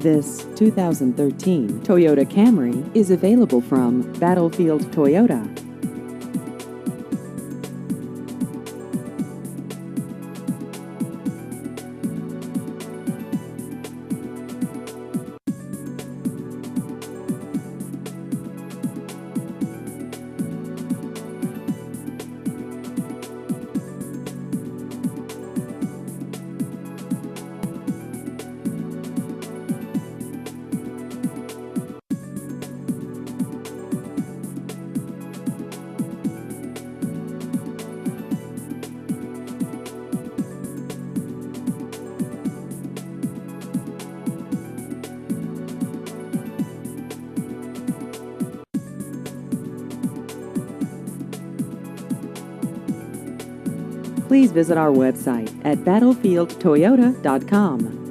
This 2013 Toyota Camry is available from Battlefield Toyota. Please visit our website at battlefieldtoyota.com.